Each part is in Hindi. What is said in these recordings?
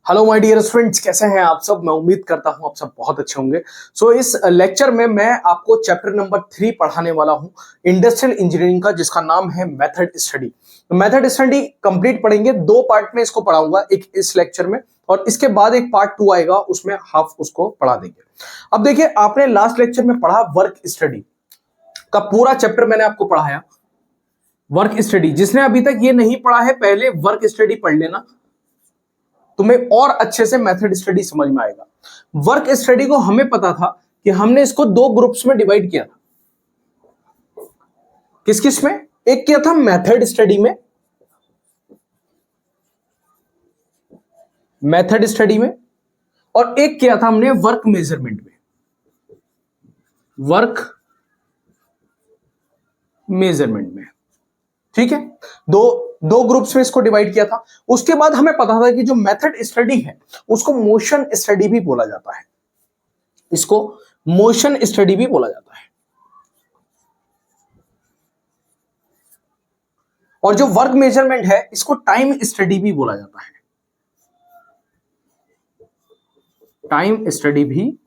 हेलो माय डियर स्टूडेंट्स, कैसे हैं आप सब। मैं उम्मीद करता हूं आप सब बहुत अच्छे होंगे। इस लेक्चर में मैं आपको चैप्टर नंबर 3 पढ़ाने वाला हूं इंडस्ट्रियल इंजीनियरिंग का, जिसका नाम है मेथड स्टडी। तो मेथड स्टडी कंप्लीट पढ़ेंगे, दो पार्ट में इसको पढ़ाऊंगा, एक इस लेक्चर में और इसके बाद एक पार्ट 2 आएगा, उसमें हाफ उसको पढ़ा देंगे। अब देखिए, आपने लास्ट लेक्चर में पढ़ा वर्क स्टडी का पूरा चैप्टर मैंने आपको पढ़ाया। वर्क स्टडी जिसने अभी तक ये नहीं पढ़ा है, पहले वर्क स्टडी पढ़ लेना, तुम्हें और अच्छे से मेथड स्टडी समझ में आएगा। वर्क स्टडी को हमें पता था कि हमने इसको दो ग्रुप्स में डिवाइड किया था। किस किस में? एक किया था मेथड स्टडी में, मेथड स्टडी में, और एक किया था हमने वर्क मेजरमेंट में, वर्क मेजरमेंट में। ठीक है, दो ग्रुप्स में इसको डिवाइड किया था। उसके बाद हमें पता था कि जो मेथड स्टडी है उसको मोशन स्टडी भी बोला जाता है, इसको मोशन स्टडी भी बोला जाता है। और जो वर्क मेजरमेंट है इसको टाइम स्टडी भी बोला जाता है, टाइम स्टडी भी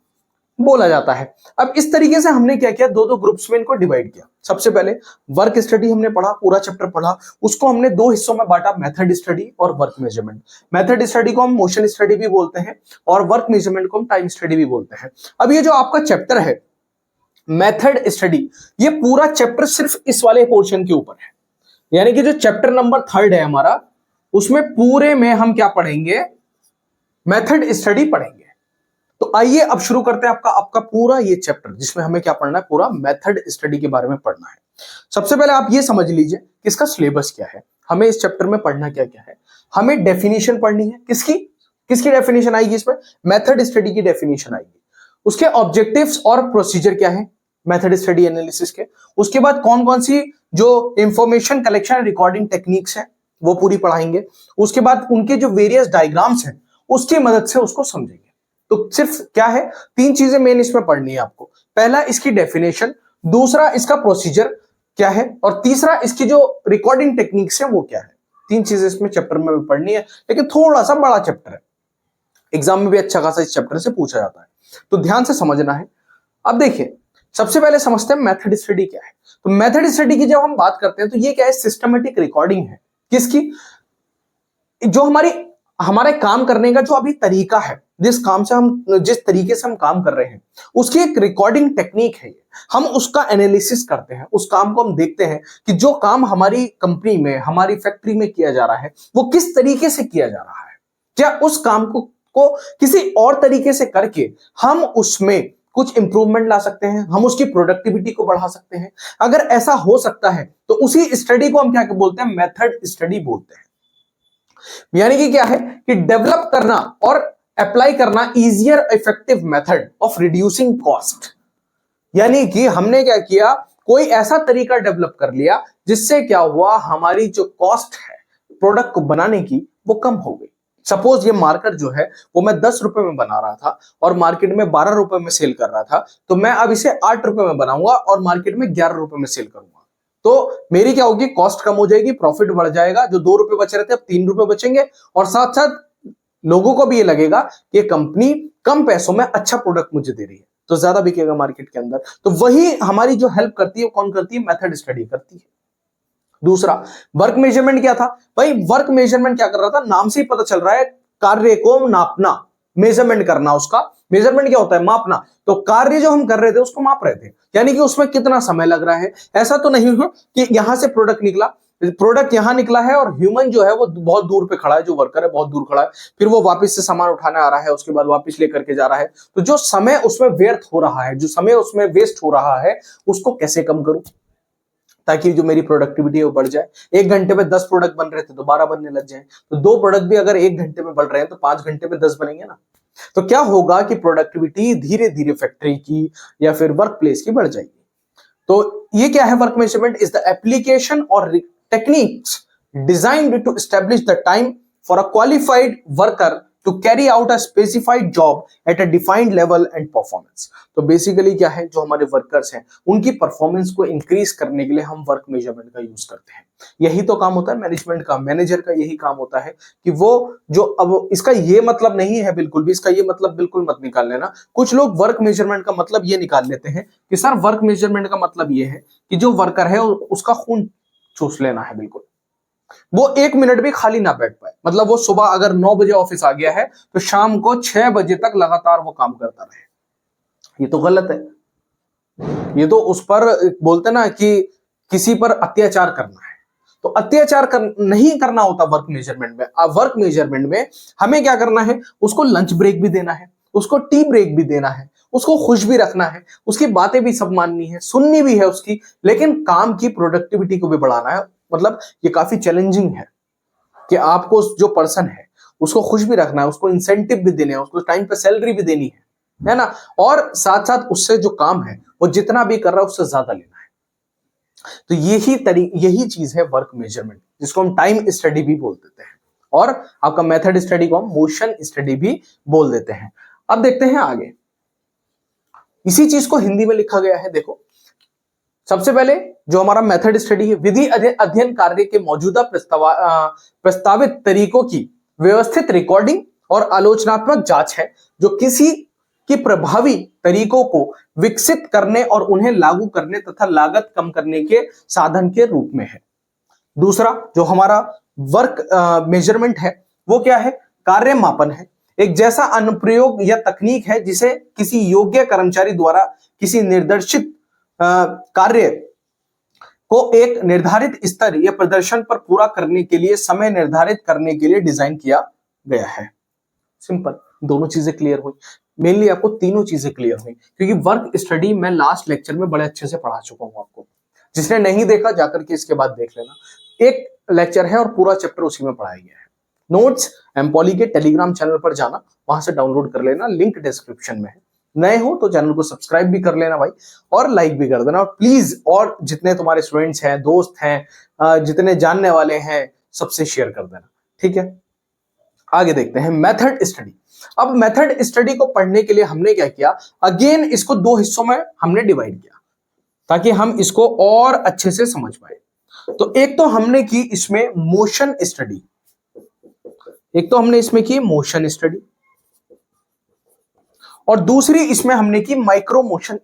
बोला जाता है। अब इस तरीके से हमने क्या किया, दो ग्रुप्स में इनको डिवाइड किया। सबसे पहले वर्क स्टडी हमने पढ़ा, पूरा चैप्टर पढ़ा, उसको हमने दो हिस्सों में बांटा, मेथड स्टडी और वर्क मेजरमेंट। मेथड स्टडी को हम मोशन स्टडी भी बोलते हैं और वर्क मेजरमेंट को हम टाइम स्टडी भी बोलते हैं। अब ये जो आपका चैप्टर है मेथड स्टडी, ये पूरा चैप्टर सिर्फ इस वाले पोर्शन के ऊपर है, यानी कि जो चैप्टर नंबर 3 है हमारा, उसमें पूरे में हम क्या पढ़ेंगे, मेथड स्टडी पढ़ेंगे। तो आइए अब शुरू करते हैं आपका पूरा ये चैप्टर, जिसमें हमें क्या पढ़ना है, पूरा मेथड स्टडी के बारे में पढ़ना है। सबसे पहले आप ये समझ लीजिए कि इसका सिलेबस क्या है, हमें इस चैप्टर में पढ़ना क्या क्या है। हमें डेफिनेशन पढ़नी है, किसकी डेफिनेशन आएगी इसमें, मेथड स्टडी की डेफिनेशन आएगी। उसके ऑब्जेक्टिव्स और प्रोसीजर क्या है मेथड स्टडी एनालिसिस के। उसके बाद कौन कौन सी जो इंफॉर्मेशन कलेक्शन रिकॉर्डिंग टेक्निक्स है वो पूरी पढ़ाएंगे। उसके बाद उनके जो वेरियस डायग्राम्स हैं उसकी मदद से उसको समझेंगे। तो सिर्फ क्या है, तीन चीजें मेन इसमें पढ़नी है आपको। पहला इसकी डेफिनेशन, दूसरा इसका प्रोसीजर क्या है, और तीसरा इसकी जो रिकॉर्डिंग टेक्निक्स है वो क्या है। तीन चीजें इसमें चैप्टर में पढ़नी है, लेकिन थोड़ा सा बड़ा चैप्टर है, एग्जाम में भी अच्छा खासा इस चैप्टर से पूछा जाता है, तो ध्यान से समझना है। अब देखिए, सबसे पहले समझते हैं मेथड स्टडी क्या है। तो मेथड स्टडी की जब हम बात करते हैं तो ये क्या है, सिस्टमेटिक रिकॉर्डिंग है। किसकी? जो हमारे काम करने का जो अभी तरीका है, जिस तरीके से हम काम कर रहे हैं उसकी एक रिकॉर्डिंग टेक्निक है। हम उसका एनालिसिस करते हैं, उस काम को हम देखते हैं कि जो काम हमारी कंपनी में, हमारी फैक्ट्री में किया जा रहा है वो किस तरीके से किया जा रहा है। क्या उस काम को किसी और तरीके से करके हम उसमें कुछ इंप्रूवमेंट ला सकते हैं, हम उसकी प्रोडक्टिविटी को बढ़ा सकते हैं। अगर ऐसा हो सकता है तो उसी स्टडी को हम क्या बोलते हैं, मेथड स्टडी बोलते हैं। यानी कि क्या है कि डेवलप करना और अप्लाई करना easier effective method of reducing cost. यानी कि हमने क्या किया, कोई ऐसा तरीका डेवलप कर लिया जिससे क्या हुआ, हमारी जो कॉस्ट है प्रोडक्ट को बनाने की वो कम हो गई। सपोज ये मार्कर जो है वो मैं 10 रुपए में बना रहा था और मार्केट में 12 रुपए में सेल कर रहा था, तो मैं अब इसे 8 रुपए में बनाऊंगा और मार्केट में 11 रुपए में सेल करूंगा। तो मेरी क्या होगी, कॉस्ट कम हो जाएगी, प्रॉफिट बढ़ जाएगा। जो 2 रुपए बच रहे थे अब 3 रुपए बचेंगे, और साथ साथ लोगों को भी ये लगेगा कि कंपनी कम पैसों में अच्छा प्रोडक्ट मुझे दे रही है, तो ज्यादा बिकेगा मार्केट के अंदर। तो वही हमारी जो हेल्प करती है, कौन करती है, मेथड स्टडी करती है। दूसरा वर्क मेजरमेंट क्या था भाई, वर्क मेजरमेंट क्या कर रहा था, नाम से ही पता चल रहा है, कार्य को नापना, मेजरमेंट करना। उसका मेजरमेंट क्या होता है, मापना। तो कार्य जो हम कर रहे थे उसको माप रहे थे, यानी कि उसमें कितना समय लग रहा है। ऐसा तो नहीं है कि यहां से प्रोडक्ट यहां निकला है और ह्यूमन जो है वो बहुत दूर पे खड़ा है, जो वर्कर है बहुत दूर खड़ा है, फिर वो वापस से सामान उठाने आ रहा है, उसके बाद वापस लेकर के जा रहा है। तो जो समय उसमें व्यर्थ हो रहा है, जो समय उसमें वेस्ट हो रहा है, उसको कैसे कम करूं ताकि जो मेरी प्रोडक्टिविटी है वो बढ़ जाए। 1 घंटे में 10 प्रोडक्ट बन रहे थे तो 12 बनने लग जाए। तो 2 प्रोडक्ट भी अगर 1 घंटे में बढ़ रहे हैं तो 5 घंटे में 10 बनेंगे ना। तो क्या होगा कि प्रोडक्टिविटी धीरे धीरे फैक्ट्री की या फिर वर्क प्लेस की बढ़ जाएगी। तो ये क्या है, work measurement is the application और techniques designed to establish the time for a qualified worker to carry out a specified job at a defined level and performance. तो बेसिकली क्या है, जो हमारे वर्कर्स हैं उनकी परफॉर्मेंस को इंक्रीज करने के लिए हम वर्क मेजरमेंट का यूज करते हैं। यही तो काम होता है मैनेजमेंट का, मैनेजर का यही काम होता है कि वो जो, अब इसका ये मतलब नहीं है बिल्कुल भी, इसका ये मतलब बिल्कुल मत निकाल लेना। कुछ लोग वर्क मेजरमेंट का मतलब ये निकाल लेते हैं कि सर वर्क मेजरमेंट का मतलब ये है कि जो वर्कर है उसका खून चूस लेना है, बिल्कुल वो 1 मिनट भी खाली ना बैठ पाए। मतलब वो सुबह अगर 9 बजे ऑफिस आ गया है तो शाम को 6 बजे तक लगातार वो काम करता रहे। ये तो गलत है। ये तो उस पर बोलते ना कि किसी पर अत्याचार करना है। तो नहीं करना होता वर्क मेजरमेंट में। वर्क मेजरमेंट में हमें क्या करना है, उसको लंच ब्रेक भी देना है, उसको टी ब्रेक भी देना है, उसको खुश भी रखना है, उसकी बातें भी सब माननी है, सुननी भी है उसकी, लेकिन काम की प्रोडक्टिविटी को भी बढ़ाना है। मतलब ये काफी चैलेंजिंग है कि आपको जो पर्सन है उसको खुश भी रखना है, उसको इंसेंटिव भी देने हैं, उसको टाइम पे सैलरी भी देनी है ना, और साथ साथ उससे जो काम है वो जितना भी कर रहा है उससे ज्यादा लेना है। तो यही चीज है वर्क मेजरमेंट, जिसको हम टाइम स्टडी भी बोल देते हैं, और आपका मेथड स्टडी को हम मोशन स्टडी भी बोल देते हैं। अब देखते हैं आगे, इसी चीज को हिंदी में लिखा गया है। देखो सबसे पहले जो हमारा मेथड स्टडी है, विधि अध्ययन कार्य के मौजूदा प्रस्तावित तरीकों की व्यवस्थित रिकॉर्डिंग और आलोचनात्मक जांच है, जो किसी की प्रभावी तरीकों को विकसित करने और उन्हें लागू करने तथा लागत कम करने के साधन के रूप में है। दूसरा जो हमारा वर्क मेजरमेंट है वो क्या है, कार्य मापन है। एक जैसा अनुप्रयोग या तकनीक है जिसे किसी योग्य कर्मचारी द्वारा किसी निर्देशित कार्य को एक निर्धारित स्तर या प्रदर्शन पर पूरा करने के लिए समय निर्धारित करने के लिए डिजाइन किया गया है। सिंपल, दोनों चीजें क्लियर हुई। मेनली आपको तीनों चीजें क्लियर हुई, क्योंकि वर्क स्टडी मैं लास्ट लेक्चर में बड़े अच्छे से पढ़ा चुका हूं आपको। जिसने नहीं देखा जाकर के इसके बाद देख लेना, एक लेक्चर है और पूरा चैप्टर उसी में पढ़ाया गया है। नोट्स एमपॉली के टेलीग्राम चैनल पर जाना, वहां से डाउनलोड कर लेना, लिंक डिस्क्रिप्शन में है। नए हो तो चैनल को सब्सक्राइब भी कर लेना भाई, और लाइक भी कर देना, और प्लीज और जितने तुम्हारे स्टूडेंट्स हैं, दोस्त हैं, जितने जानने वाले हैं, सबसे शेयर कर देना, ठीक है। आगे देखते हैं मेथड स्टडी। अब मेथड स्टडी को पढ़ने के लिए हमने क्या किया, अगेन इसको दो हिस्सों में हमने डिवाइड किया ताकि हम इसको और अच्छे से समझ पाए। तो एक तो हमने की इसमें मोशन स्टडी, और दूसरी इसमें हमने की माइक्रो मोशन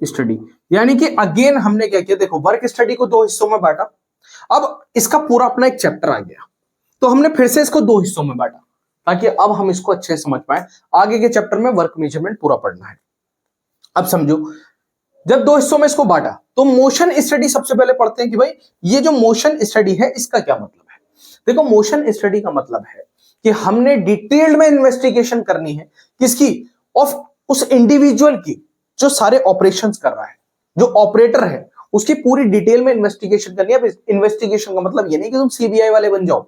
स्टडी। यानी कि अगेन हमने क्या किया, देखो वर्क स्टडी को दो हिस्सों में बांटा। अब इसका पूरा अपना एक चैप्टर आ गया, तो हमने फिर से इसको दो हिस्सों में बांटा ताकि अब हम इसको अच्छे से समझ पाए। आगे के चैप्टर में वर्क मेजरमेंट पूरा पढ़ना है। अब समझो, जब दो हिस्सों में इसको बांटा तो मोशन स्टडी सबसे पहले पढ़ते हैं कि भाई ये जो मोशन स्टडी है इसका क्या मतलब है। देखो मोशन स्टडी का मतलब है कि हमने डिटेल्ड में इन्वेस्टिगेशन करनी है, किसकी, ऑफ उस इंडिविजुअल की जो सारे ऑपरेशंस कर रहा है, जो ऑपरेटर है उसकी पूरी डिटेल में इन्वेस्टिगेशन करनी है। इन्वेस्टिगेशन का मतलब ये नहीं कि तुम सीबीआई वाले बन जाओ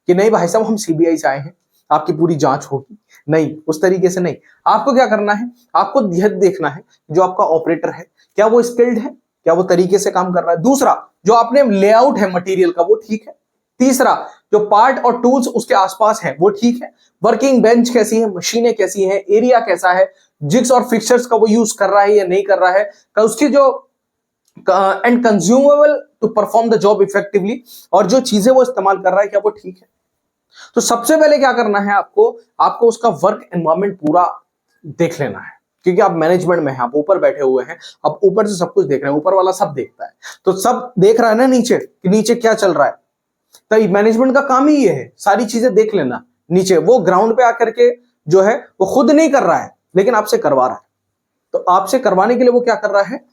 कि नहीं भाई साहब हम सीबीआई से आए हैं, आपकी पूरी जांच होगी, नहीं, उस तरीके से नहीं। आपको क्या करना है, आपको यह देखना है जो आपका ऑपरेटर है क्या वो स्किल्ड है, क्या वो तरीके से काम कर रहा है। दूसरा, जो आपने लेआउट है मटेरियल का वो ठीक है। तीसरा, जो पार्ट और टूल्स उसके आसपास है वो ठीक है। वर्किंग बेंच कैसी है, मशीनें कैसी है, एरिया कैसा है, जिग्स और फिक्सर्स का वो यूज कर रहा है या नहीं कर रहा है, उसकी जो and consumable to perform the job effectively, और जो चीजें वो इस्तेमाल कर रहा है क्या वो ठीक है। तो सबसे पहले क्या करना है, आपको उसका वर्क एनवायरनमेंट पूरा देख लेना है, क्योंकि आप मैनेजमेंट में हैं, आप ऊपर बैठे हुए हैं, आप ऊपर से सब कुछ देख रहे हैं, ऊपर वाला सब देखता है, तो सब देख रहा है ना नीचे कि नीचे क्या चल रहा है। तो मैनेजमेंट का काम ही ये है, सारी चीजें देख लेना नीचे। वो ग्राउंड पे आकर के जो है वो खुद नहीं कर रहा है, लेकिन आपसे करवा रहा है। तो आपसे करवाने के लिए वो क्या कर रहा है,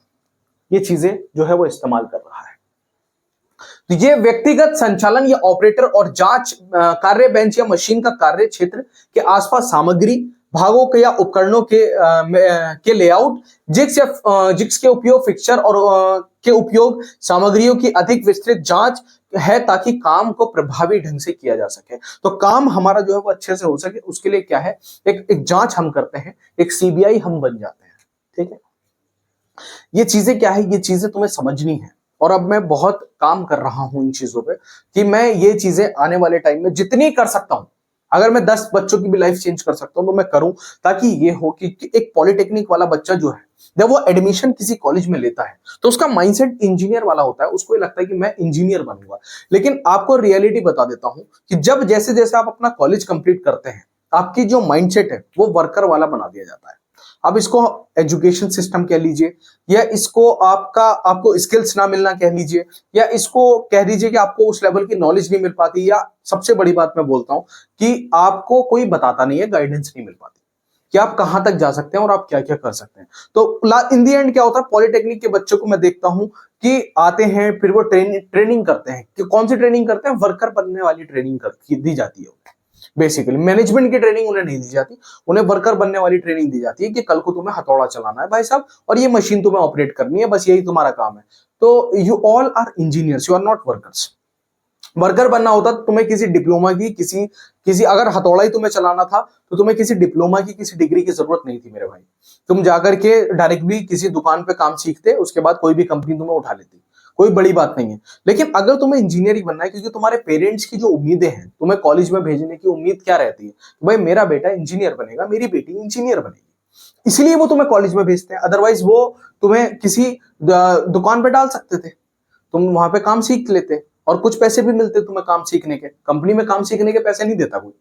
ये चीजें जो है वो इस्तेमाल कर रहा है। तो ये व्यक्तिगत संचालन या ऑपरेटर और जांच कार्य बेंच या मशीन का कार्य क्षेत्र के आसपास सामग्री, भागों के या उपकरणों के लेआउट, जिग्स के उपयोग, फिक्सचर और के उपयोग, सामग्रियों की अधिक विस्तृत जांच है ताकि काम को प्रभावी ढंग से किया जा सके। तो काम हमारा जो है वो अच्छे से हो सके, उसके लिए क्या है, एक जांच हम करते हैं, एक सीबीआई हम बन जाते हैं, ठीक है। ये चीजें क्या है, ये चीजें तुम्हें समझनी है। और अब मैं बहुत काम कर रहा हूं इन चीजों पे कि मैं ये चीजें आने वाले टाइम में जितनी कर सकता हूं, अगर मैं 10 बच्चों की भी लाइफ चेंज कर सकता हूं तो मैं करूं, ताकि ये हो कि एक पॉलिटेक्निक वाला बच्चा जो है जब वो एडमिशन किसी कॉलेज में लेता है तो उसका माइंडसेट इंजीनियर वाला होता है, उसको ये लगता है कि मैं इंजीनियर बनूंगा। लेकिन आपको रियलिटी बता देता हूं कि जब जैसे जैसे आप अपना कॉलेज कंप्लीट करते हैं, आपकी जो माइंडसेट है वो वर्कर वाला बना दिया जाता है। अब इसको एजुकेशन सिस्टम कह लीजिए, या इसको आपको स्किल्स ना मिलना कह लीजिए, या इसको कह दीजिए कि आपको उस लेवल की नॉलेज नहीं मिल पाती, या सबसे बड़ी बात मैं बोलता हूं कि आपको कोई बताता नहीं है, गाइडेंस नहीं मिल पाती कि आप कहां तक जा सकते हैं और आप क्या क्या कर सकते हैं। तो इन दी एंड क्या होता है, पॉलिटेक्निक के बच्चों को मैं देखता हूं कि आते हैं, फिर वो ट्रेनिंग करते हैं। कि कौन सी ट्रेनिंग करते हैं? वर्कर बनने वाली ट्रेनिंग दी जाती है। बेसिकली मैनेजमेंट की ट्रेनिंग उन्हें नहीं दी जाती, उन्हें वर्कर बनने वाली ट्रेनिंग दी जाती है कि कल को तुम्हें हथौड़ा चलाना है भाई साहब, और ये मशीन तुम्हें ऑपरेट करनी है, बस यही तुम्हारा काम है। तो you all are engineers, you are not workers. Worker बनना होता तो तुम्हें किसी डिप्लोमा की, किसी किसी अगर हथौड़ा ही तुम्हें चलाना था तो तुम्हें किसी डिप्लोमा की, किसी डिग्री की जरूरत नहीं थी मेरे भाई। तुम जाकर के डायरेक्ट भी किसी दुकान पे काम सीखते, उसके बाद कोई भी कंपनी तुम्हें उठा लेती, कोई बड़ी बात नहीं है। लेकिन अगर तुम्हें इंजीनियरिंग बनना है, क्योंकि तुम्हारे पेरेंट्स की जो उम्मीदें हैं, तुम्हें कॉलेज में भेजने की उम्मीद क्या रहती है, भाई मेरा बेटा इंजीनियर बनेगा, मेरी बेटी इंजीनियर बनेगी, इसलिए वो तुम्हें कॉलेज में भेजते हैं। अदरवाइज वो तुम्हें किसी दुकान पे डाल सकते थे, तुम वहां पे काम सीख लेते और कुछ पैसे भी मिलते तुम्हें काम सीखने के। कंपनी में काम सीखने के पैसे नहीं देता कोई,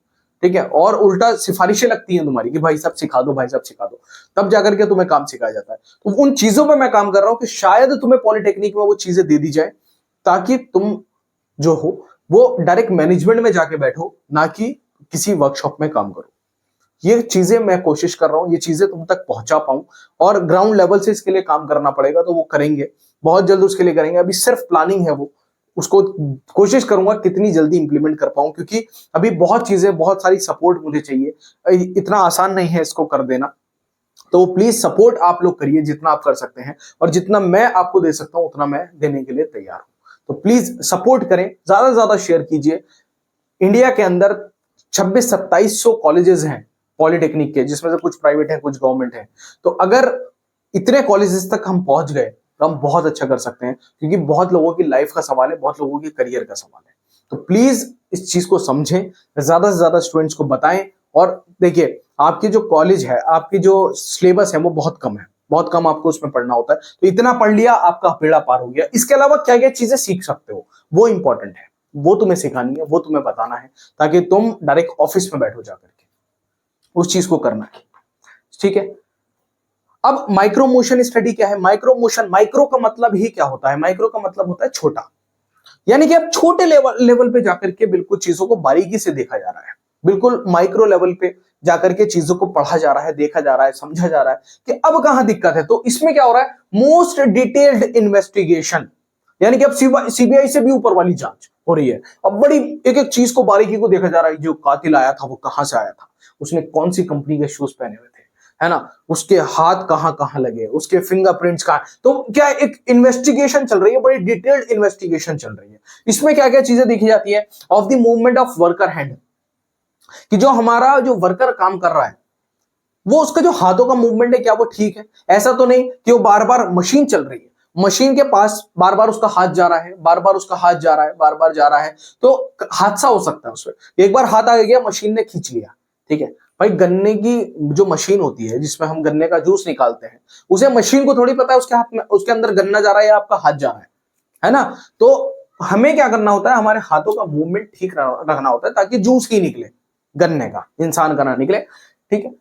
ठीक है, और उल्टा सिफारिशें लगती हैं तुम्हारी कि भाई साहब सिखा दो, भाई साहब सिखा दो, तब जाकर के तुम्हें काम सिखाया जाता है। तो उन चीजों पे मैं काम कर रहा हूं कि शायद तुम्हें पॉलिटेक्निक में वो चीजें दे दी जाए, ताकि तुम जो हो वो डायरेक्ट मैनेजमेंट में जाके बैठो, ना कि किसी वर्कशॉप में काम करो। ये चीजें मैं कोशिश कर रहा हूं, ये चीजें तुम तक पहुंचा पाऊं, और ग्राउंड लेवल से इसके लिए काम करना पड़ेगा, तो वो करेंगे, बहुत जल्द उसके लिए करेंगे। अभी सिर्फ प्लानिंग है, वो उसको कोशिश करूंगा कितनी जल्दी इंप्लीमेंट कर पाऊं, क्योंकि अभी बहुत चीजें, बहुत सारी सपोर्ट मुझे चाहिए, इतना आसान नहीं है इसको कर देना। तो प्लीज सपोर्ट आप लोग करिए जितना आप कर सकते हैं, और जितना मैं आपको दे सकता हूं उतना मैं देने के लिए तैयार हूं। तो प्लीज सपोर्ट करें, ज्यादा से ज्यादा शेयर कीजिए। इंडिया के अंदर 26-2700 कॉलेजेस हैं पॉलिटेक्निक के, जिसमें से कुछ प्राइवेट है, कुछ गवर्नमेंट है। तो अगर इतने कॉलेजेस तक हम पहुंच गए तो हम बहुत अच्छा कर सकते हैं, क्योंकि बहुत लोगों की लाइफ का सवाल है, बहुत लोगों के करियर का सवाल है। तो प्लीज इस चीज को समझें, ज्यादा से ज्यादा स्टूडेंट्स को बताएं। और देखिए, आपकी जो कॉलेज है, आपकी जो सिलेबस है वो बहुत कम है, बहुत कम आपको उसमें पढ़ना होता है। तो इतना पढ़ लिया, आपका बेड़ा पार हो गया। इसके अलावा क्या क्या चीजें सीख सकते हो वो इंपॉर्टेंट है, वो तुम्हें सिखानी है, वो तुम्हें बताना है, ताकि तुम डायरेक्ट ऑफिस में बैठो जाकर के, उस चीज को करना है, ठीक है। अब माइक्रो मोशन स्टडी क्या है? माइक्रो मोशन, माइक्रो का मतलब ही क्या होता है? माइक्रो का मतलब होता है छोटा, यानी कि अब छोटे लेवल पे जाकर के बिल्कुल चीजों को बारीकी से देखा जा रहा है, बिल्कुल माइक्रो लेवल पे जाकर के चीजों को पढ़ा जा रहा है, देखा जा रहा है, समझा जा रहा है कि अब कहां दिक्कत है। तो इसमें क्या हो रहा है? मोस्ट डिटेल्ड इन्वेस्टिगेशन, यानी कि अब सीबीआई से भी ऊपर वाली जांच हो रही है। अब बड़ी एक एक चीज को, बारीकी को देखा जा रहा है। जो कातिल आया था वो कहां से आया था, उसने कौन सी कंपनी के शूज पहने हुए थे, है ना, उसके हाथ कहां कहां लगे, उसके फिंगरप्रिंट्स कहां। तो क्या एक इन्वेस्टिगेशन चल रही है, बड़ी डिटेल्ड इन्वेस्टिगेशन चल रही है। इसमें क्या क्या चीजें देखी जाती है? Of the movement of worker hand, कि जो हमारा जो वर्कर काम कर रहा है वो उसका जो हाथों का मूवमेंट है क्या वो ठीक है? ऐसा तो नहीं कि वो बार बार, मशीन चल रही है, मशीन के पास बार बार उसका हाथ जा रहा है, बार बार उसका हाथ जा रहा है, बार बार जा रहा है, तो हादसा हो सकता है उसमें। एक बार हाथ आ गया, मशीन ने खींच लिया, ठीक है भाई। गन्ने की जो मशीन होती है जिसमें हम गन्ने का जूस निकालते हैं, उसे मशीन को थोड़ी पता है उसके हाथ में, उसके अंदर गन्ना जा रहा है या आपका हाथ जा रहा है ना। तो हमें क्या करना होता है? हमारे हाथों का मूवमेंट ठीक रखना होता है, ताकि जूस ही निकले, गन्ने का, इंसान का ना निकले, ठीक है।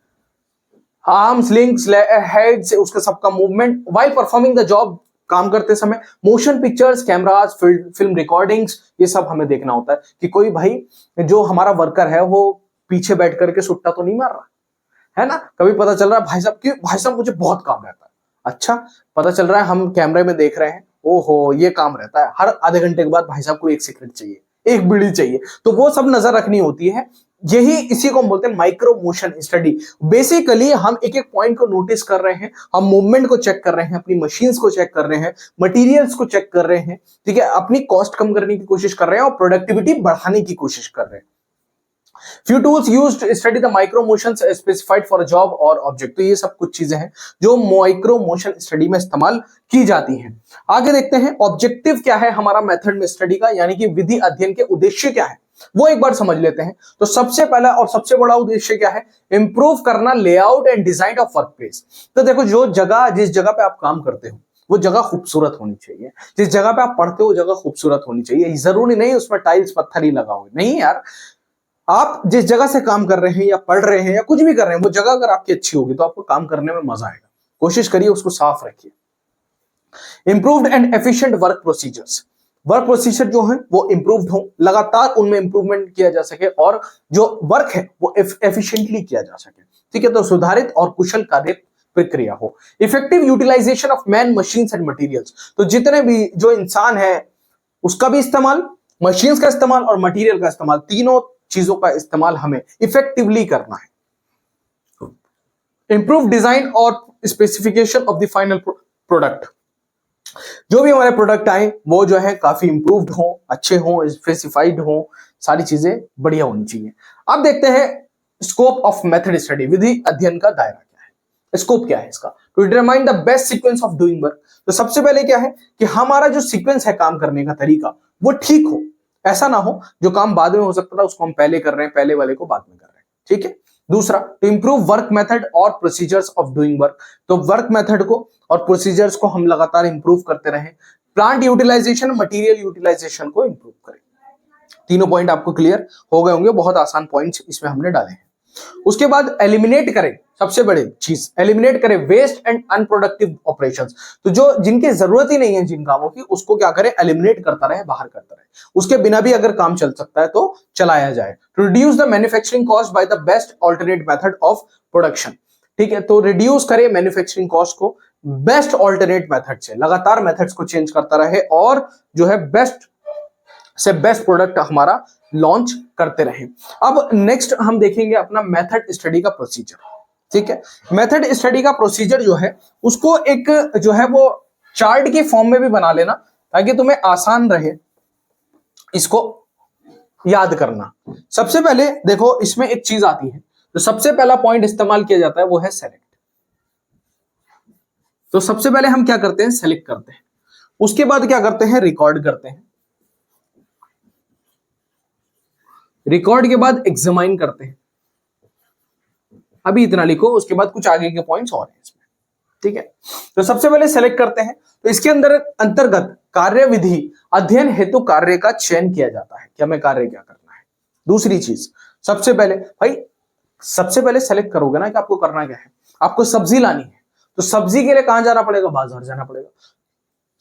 आर्म्स, लिंक्स, हेड्स, उसका सबका movement while performing the job, काम करते समय। Motion pictures, cameras, film recordings, ये सब हमें देखना होता है कि कोई भाई जो हमारा वर्कर है वो पीछे बैठ करके सुट्टा तो नहीं मार रहा है ना। कभी पता चल रहा है भाई साहब कि भाई साहब मुझे बहुत काम रहता है, अच्छा पता चल रहा है हम कैमरे में देख रहे हैं, ओहो ये काम रहता है, हर आधे घंटे के बाद भाई साहब को एक सिगरेट चाहिए, एक बीड़ी चाहिए। तो वो सब नजर रखनी होती है। यही इसी को हम बोलते हैं माइक्रो मोशन स्टडी। बेसिकली हम एक एक पॉइंट को नोटिस कर रहे हैं, हम मूवमेंट को चेक कर रहे हैं, अपनी मशीन्स को चेक कर रहे हैं, मटेरियल्स को चेक कर रहे हैं, ठीक है, अपनी कॉस्ट कम करने की कोशिश कर रहे हैं और प्रोडक्टिविटी बढ़ाने की कोशिश कर रहे हैं। Few tools used to study the micro motions specified for a job और ऑब्जेक्ट। तो ये सब कुछ चीजें हैं जो माइक्रो मोशन स्टडी में इस्तेमाल की जाती हैं। आगे देखते हैं ऑब्जेक्टिव क्या है हमारा मेथड में स्टडी का, यानी कि विधि अध्ययन के उद्देश्य क्या है वो एक बार समझ लेते हैं। तो सबसे पहला और सबसे बड़ा उद्देश्य क्या है, इंप्रूव करना layout and design of work place. तो देखो जो जगह, जिस जगह पे आप काम करते हो वो जगह खूबसूरत होनी चाहिए, जिस जगह पे आप पढ़ते हो वो जगह खूबसूरत होनी चाहिए। जरूरी नहीं उसमें टाइल्स पत्थर ही लगा हो, नहीं यार, आप जिस जगह से काम कर रहे हैं या पढ़ रहे हैं या कुछ भी कर रहे हैं वो जगह अगर आपकी अच्छी होगी तो आपको काम करने में मजा आएगा। कोशिश करिए उसको साफ रखिए। Improved and efficient work procedures, work procedure जो है वो इंप्रूव्ड हो, लगातार उनमें इंप्रूवमेंट किया जा सके और जो वर्क है वो एफिशिएंटली किया जा सके। ठीक है, तो सुधारित और कुशल कार्य प्रक्रिया हो। Effective utilization of man, machines and materials, तो जितने भी जो इंसान है उसका भी इस्तेमाल, मशीन्स का इस्तेमाल और मटेरियल का इस्तेमाल, तीनों चीजों का इस्तेमाल हमें इफेक्टिवली करना है। इंप्रूव डिजाइन और specification of the final product, जो भी हमारे प्रोडक्ट आए वो जो है काफी इंप्रूव्ड हो, अच्छे हो, स्पेसिफाइड हो, सारी चीजें बढ़िया होनी चाहिए। अब देखते हैं स्कोप ऑफ मेथड स्टडी, विधि अध्ययन का दायरा क्या है, स्कोप क्या है इसका। To determine the best sequence of doing work, तो सबसे पहले क्या है कि हमारा जो सीक्वेंस है काम करने का तरीका वो ठीक हो, ऐसा ना हो जो काम बाद में हो सकता था उसको हम पहले कर रहे हैं, पहले वाले को बाद में कर रहे हैं। ठीक है, दूसरा टू इंप्रूव वर्क मेथड और प्रोसीजर्स ऑफ डूइंग वर्क, तो वर्क मेथड को और प्रोसीजर्स को हम लगातार इंप्रूव करते रहें। प्लांट यूटिलाइजेशन, मटेरियल यूटिलाइजेशन को इंप्रूव करें। तीनों पॉइंट आपको क्लियर हो गए होंगे, बहुत आसान पॉइंट्स इसमें हमने डाले हैं। उसके बाद एलिमिनेट करें, सबसे बड़ी चीज एलिमिनेट करें वेस्ट एंड अनप्रोडक्टिव ऑपरेशंस, तो जो जिनकी जरूरत ही नहीं है जिन कामों की उसको क्या करें, एलिमिनेट करता रहे, बाहर करता रहे। उसके बिना भी अगर काम चल सकता है तो चलाया जाए। To reduce the manufacturing cost by the best alternate method of production, ठीक है, तो रिड्यूस करे मैन्युफैक्चरिंग कॉस्ट को बेस्ट ऑल्टरनेट मेथड से, लगातार मेथड्स को चेंज करता रहे और जो है बेस्ट से बेस्ट प्रोडक्ट हमारा लॉन्च करते रहे। अब नेक्स्ट हम देखेंगे अपना मेथड स्टडी का प्रोसीजर। ठीक है, मेथड स्टडी का प्रोसीजर जो है उसको एक जो है वो चार्ट के फॉर्म में भी बना लेना ताकि तुम्हें आसान रहे इसको याद करना। सबसे पहले देखो इसमें एक चीज आती है, तो सबसे पहला पॉइंट इस्तेमाल किया जाता है वो है सेलेक्ट। तो सबसे पहले हम क्या करते हैं, सेलेक्ट करते हैं, उसके बाद क्या करते हैं, रिकॉर्ड करते हैं, रिकॉर्ड के बाद एग्जामाइन करते हैं। अभी इतना लिखो, उसके बाद कुछ आगे के पॉइंट्स और हैं इसमें। ठीक है, तो सबसे पहले सेलेक्ट करते हैं, तो इसके अंतर्गत कार्यविधि अध्ययन हेतु कार्य का चयन किया जाता है कि हमें कार्य क्या करना है। दूसरी चीज, सबसे पहले भाई सबसे पहले सेलेक्ट करोगे ना कि आपको करना क्या है, आपको सब्जी लानी है, तो सब्जी के लिए कहां जाना पड़ेगा, बाजार जाना पड़ेगा।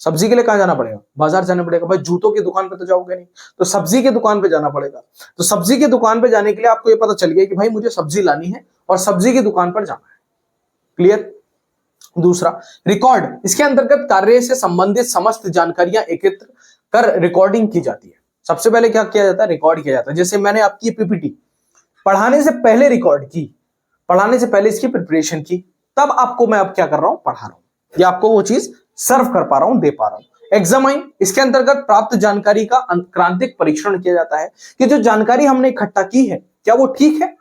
सब्जी के लिए कहां जाना पड़ेगा, बाजार जाना पड़ेगा। भाई जूतों की दुकान पे तो जाओगे नहीं, तो सब्जी की दुकान पे जाना पड़ेगा। तो सब्जी की दुकान पे जाने के लिए आपको ये पता चल गया कि भाई मुझे सब्जी लानी है और सब्जी की दुकान पर जाना है। क्लियर। दूसरा रिकॉर्ड, इसके अंतर्गत कार्य से संबंधित समस्त जानकारियां एकत्र कर रिकॉर्डिंग की जाती है। सबसे पहले क्या किया जाता है, रिकॉर्ड किया जाता है। जैसे मैंने आपकी पीपीटी पढ़ाने से पहले रिकॉर्ड की, पढ़ाने से पहले इसकी प्रिपरेशन की, तब आपको मैं अब क्या कर रहा हूं, पढ़ा रहा हूं या आपको वो चीज सर्व कर पा रहा हूं, दे पा रहा हूं। एग्जामाइन, इसके अंतर्गत प्राप्त जानकारी का क्रांतिक परीक्षण किया जाता है कि जो जानकारी हमने इकट्ठा की है क्या वो ठीक है,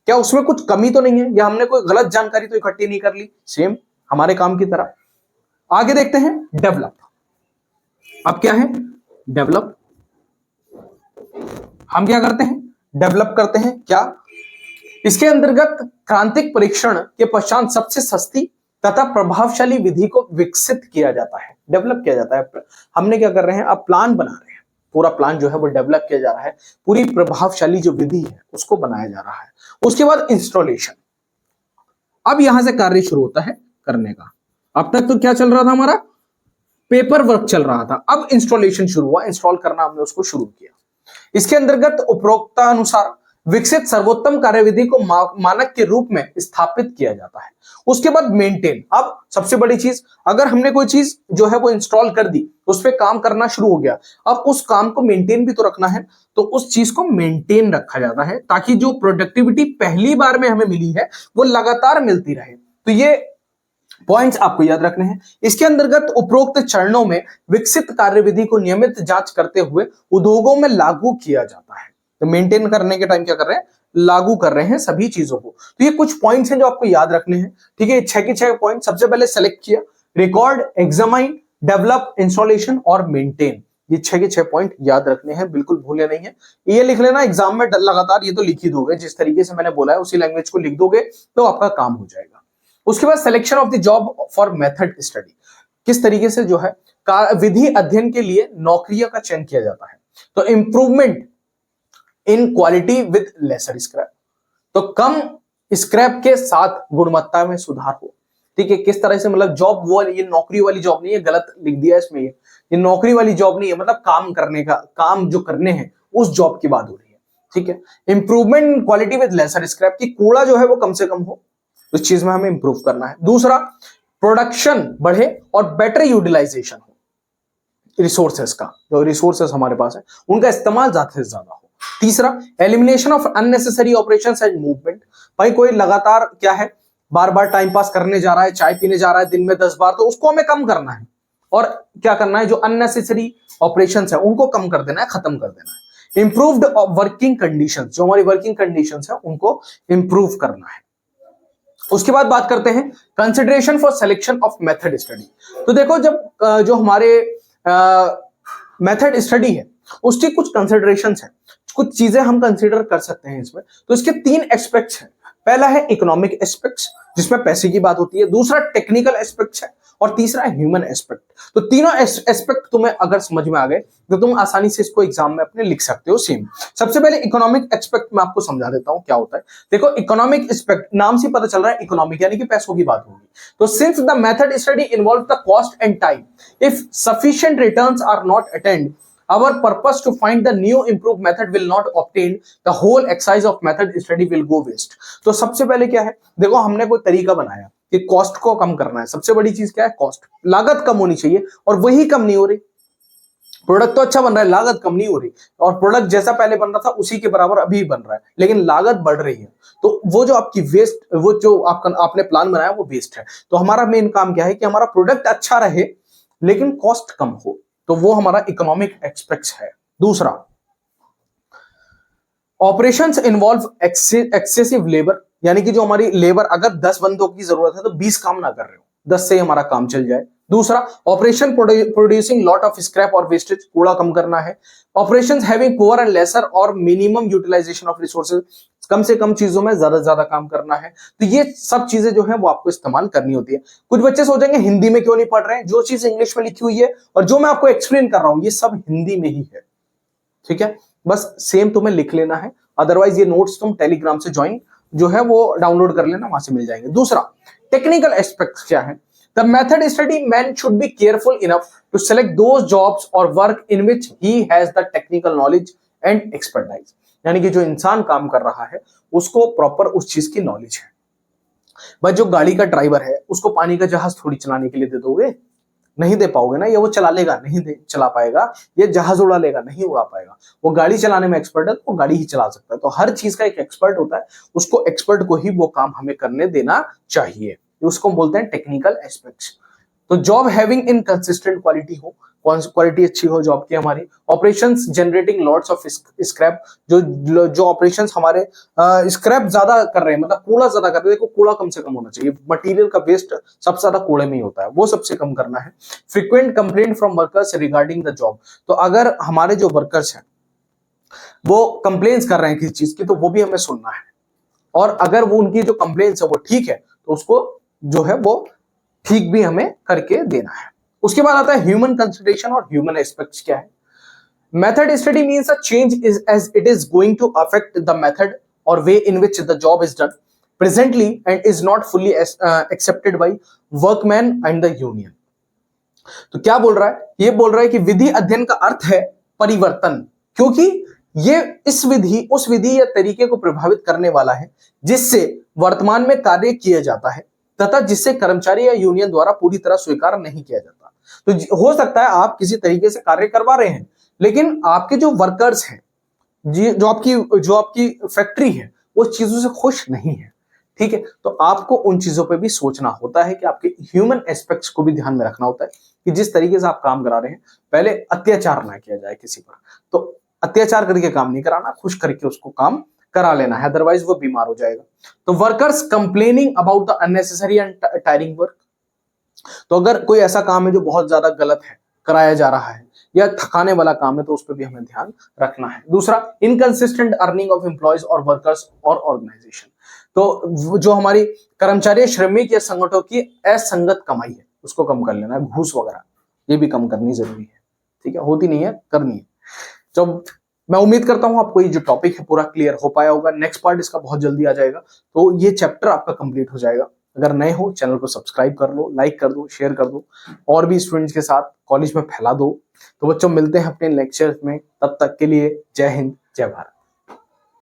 क्या उसमें कुछ कमी तो नहीं है, या हमने कोई गलत जानकारी तो इकट्ठी नहीं कर ली, सेम हमारे काम की तरह। आगे देखते हैं डेवलप। अब क्या है, डेवलप। हम क्या करते हैं, डेवलप करते हैं। क्या, इसके अंतर्गत क्रांतिक परीक्षण के पश्चात सबसे सस्ती तथा प्रभावशाली विधि को विकसित किया जाता है, डेवलप किया जाता है। हमने क्या कर रहे हैं, अब प्लान बना रहे हैं, पूरा प्लान जो है वो डेवलप किया जा रहा है, पूरी प्रभावशाली जो विधि है उसको बनाया जा रहा है। उसके बाद इंस्टॉलेशन, अब यहां से कार्य शुरू होता है करने का। अब तक तो क्या चल रहा था हमारा, पेपर वर्क चल रहा था, अब इंस्टॉलेशन शुरू हुआ, इंस्टॉल करना हमने उसको शुरू किया। इसके अंतर्गत उपरोक्तानुसार विकसित सर्वोत्तम कार्यविधि को मानक के रूप में स्थापित किया जाता है। उसके बाद मेंटेन, अब सबसे बड़ी चीज, अगर हमने कोई चीज जो है वो इंस्टॉल कर दी, उस पर काम करना शुरू हो गया, अब उस काम को मेंटेन भी तो रखना है, तो उस चीज को मेंटेन रखा जाता है ताकि जो प्रोडक्टिविटी पहली बार में हमें मिली है वो लगातार मिलती रहे। तो ये पॉइंट्स आपको याद रखने हैं। इसके अंतर्गत उपरोक्त चरणों में विकसित कार्यविधि को नियमित जांच करते हुए उद्योगों में लागू किया जाता है। तो मेंटेन करने के टाइम क्या कर रहे हैं, लागू कर रहे हैं सभी चीजों को। तो ये कुछ पॉइंट्स हैं जो आपको याद रखने हैं, ठीक है। 6 के 6 पॉइंट सबसे पहले सेलेक्ट किया, रिकॉर्ड, एग्जामाइन, डेवलप, इंस्टॉलेशन और मेंटेन। ये 6 के 6 पॉइंट याद रखने हैं, बिल्कुल भूले नहीं है। ये लिख लेना एग्जाम में लगातार, ये तो लिख ही दोगे, जिस तरीके से मैंने बोला है उसी लैंग्वेज को लिख दोगे तो आपका काम हो जाएगा। उसके बाद selection of the job for method study, किस तरीके से जो है विधि अध्ययन के लिए नौकरियों का चयन किया जाता है। तो improvement in quality with lesser scrap, तो कम स्क्रैप के साथ गुणवत्ता में सुधार हो, ठीक है। किस तरह से, मतलब जॉब वो, ये नौकरी वाली जॉब नहीं है, गलत लिख दिया इसमें, ये नौकरी वाली जॉब नहीं है, मतलब काम करने का, काम जो करने हैं उस जॉब की बात हो रही है, ठीक है। Improvement in quality with lesser scrap, की कूड़ा जो है वो कम से कम हो, उस चीज में हमें इंप्रूव करना है। दूसरा, प्रोडक्शन बढ़े और बेटर यूटिलाइजेशन हो रिसोर्सेस का, जो रिसोर्सेस हमारे पास है उनका इस्तेमाल ज्यादा से ज्यादा हो। तीसरा, elimination of unnecessary operations and movement, भाई कोई लगातार क्या है, बार बार टाइम पास करने जा रहा है, चाय पीने जा रहा है दिन में 10 बार, तो उसको हमें कम करना है। और क्या करना है, जो अननेसेसरी ऑपरेशंस है उनको कम कर देना है, खत्म कर देना है। इंप्रूव्ड वर्किंग कंडीशंस, जो हमारी वर्किंग कंडीशंस है उनको इंप्रूव करना है। उसके बाद बात करते हैं consideration for selection of method study. तो देखो, जब जो हमारे मेथड स्टडी है उसकी कुछ कंसिडरेशंस है, कुछ चीजें हम कंसीडर कर सकते हैं इसमें। तो इसके 3 एस्पेक्ट्स हैं। पहला है इकोनॉमिक एस्पेक्ट्स, जिसमें पैसे की बात होती है। दूसरा टेक्निकल एस्पेक्ट्स है और तीसरा ह्यूमन एस्पेक्ट। तो तीनों एस्पेक्ट तुम्हें अगर समझ में आ गए तो तुम आसानी से इसको एग्जाम में अपने लिख सकते हो सेम। सबसे पहले इकोनॉमिक एस्पेक्ट मैं आपको समझा देता हूं क्या होता है। देखो, इकोनॉमिक एस्पेक्ट नाम से पता चल रहा है, इकोनॉमिक यानी कि पैसों की बात होगी। तो since the method study involve the cost and time, if sufficient returns are not attained, our purpose to find the new improved method will not obtain, the whole exercise of method study will go waste। तो सबसे पहले क्या है, देखो हमने कोई तरीका बनाया कि कॉस्ट को कम करना है। सबसे बड़ी चीज क्या है, कॉस्ट, लागत कम होनी चाहिए, और वही कम नहीं हो रही। प्रोडक्ट तो अच्छा बन रहा है, लागत कम नहीं हो रही, और प्रोडक्ट जैसा पहले बन रहा था उसी के बराबर अभी बन रहा है, लेकिन लागत बढ़ रही है। तो वो जो आपकी वेस्ट, वो जो आपने प्लान बनाया वो वेस्ट है। तो हमारा मेन काम क्या है कि हमारा प्रोडक्ट अच्छा रहे लेकिन कॉस्ट कम हो, तो वो हमारा इकोनॉमिक एस्पेक्ट्स है। दूसरा, ऑपरेशंस इन्वॉल्व एक्सेसिव लेबर, यानी कि जो हमारी लेबर, अगर 10 बंदों की जरूरत है तो 20 काम ना कर रहे हो, 10 से हमारा काम चल जाए। दूसरा, operation producing lot of scrap और वेस्टेज, कूड़ा कम करना है। Operations having poor and lesser और मिनिमम यूटिलाइजेशन ऑफ रिसोर्सेज, कम से कम चीजों में ज्यादा से ज्यादा काम करना है। तो ये सब चीजें जो है वो आपको इस्तेमाल करनी होती है। कुछ बच्चे सोचेंगे हिंदी में क्यों नहीं पढ़ रहे हैं, जो चीज इंग्लिश में लिखी हुई है और जो मैं आपको एक्सप्लेन कर रहा हूं ये सब हिंदी में ही है, ठीक है। बस सेम तुम्हें लिख लेना है, अदरवाइज ये नोट्स तुम टेलीग्राम से ज्वाइन जो है वो डाउनलोड कर लेना, वहां से मिल जाएंगे। दूसरा, टेक्निकल एस्पेक्ट्स क्या है। The method study man should be careful enough to select those jobs और work in which he has the technical knowledge and expertise, यानी कि जो इंसान काम कर रहा है उसको प्रॉपर उस चीज की नॉलेज है। भाई जो गाड़ी का ड्राइवर है उसको पानी का जहाज थोड़ी चलाने के लिए दे दोगे, नहीं दे पाओगे ना। ये वो चला लेगा, नहीं चला पाएगा। ये जहाज उड़ा लेगा, नहीं उड़ा पाएगा। वो गाड़ी चलाने में एक्सपर्ट है तो वो गाड़ी ही चला सकता है। तो हर चीज का एक एक्सपर्ट होता है, उसको एक्सपर्ट को ही वो काम हमें करने देना चाहिए। उसको बोलते हैं टेक्निकल एस्पेक्ट्स। तो जॉब हैविंग इनकंसिस्टेंट क्वालिटी हो, क्वालिटी अच्छी हो जॉब की हमारी। Operations generating lots of scrap, जो ऑपरेशंस हमारे स्क्रैप ज्यादा कर रहे हैं, मतलब कूड़ा ज्यादा कर रहे हैं। देखो, कूड़ा कम से कम होना चाहिए, मटेरियल का वेस्ट सबसे ज्यादा कूड़े में ही होता है, वो सबसे कम करना है। Frequent complaint from workers regarding the job, तो अगर हमारे जो वर्कर्स हैं वो कंप्लेन्स कर रहे हैं किसी चीज की तो वो भी हमें सुनना है, और अगर वो उनकी जो कंप्लेन्स है वो ठीक है तो उसको जो है वो ठीक भी हमें करके देना है। उसके बाद आता है ह्यूमन कंसिडरेशन और ह्यूमन एस्पेक्ट्स क्या है। Method study means a change is as it is going to affect the method और way in which the job is done presently and is not fully accepted by workman and the union. तो क्या बोल रहा है, ये बोल रहा है कि विधि अध्ययन का अर्थ है परिवर्तन, क्योंकि ये इस विधि उस विधि या तरीके को प्रभावित करने वाला है जिससे वर्तमान में कार्य किया जाता है तथा जिससे कर्मचारी या यूनियन द्वारा पूरी तरह स्वीकार नहीं किया जाता। तो हो सकता है आप किसी तरीके से कार्य करवा रहे हैं लेकिन आपके जो वर्कर्स हैं, जो आपकी फैक्ट्री है, वो चीजों से खुश नहीं है, ठीक है। तो आपको उन चीजों पे भी सोचना होता है कि आपके ह्यूमन एस्पेक्ट्स को भी ध्यान में रखना होता है कि जिस तरीके से आप काम करा रहे हैं, पहले अत्याचार ना किया जाए किसी पर। तो अत्याचार करके काम नहीं कराना, खुश करके उसको काम करा लेना है, अदरवाइज वो बीमार हो जाएगा। तो workers complaining about the unnecessary and tiring work, तो अगर कोई ऐसा काम है जो बहुत ज्यादा गलत है, कराया जा रहा है या थकाने वाला काम है, तो उस पर भी हमें ध्यान रखना है। दूसरा, इनकंसिस्टेंट अर्निंग ऑफ एम्प्लॉयज और वर्कर्स और ऑर्गेनाइजेशन, तो जो हमारी कर्मचारी, श्रमिक या संगठनों की असंगत कमाई है उसको कम कर लेना है, घूस वगैरह ये भी कम करनी जरूरी है, ठीक है, होती नहीं है, करनी है। तो मैं उम्मीद करता हूं आपको ये जो टॉपिक है पूरा क्लियर हो पाया होगा। नेक्स्ट पार्ट इसका बहुत जल्दी आ जाएगा, तो ये चैप्टर आपका कंप्लीट हो जाएगा। अगर नए हो चैनल को सब्सक्राइब कर लो, लाइक कर दो, शेयर कर दो, और भी स्टूडेंट्स के साथ कॉलेज में फैला दो। तो बच्चों मिलते हैं अपने लेक्चर में, तब तक के लिए जय हिंद, जय भारत।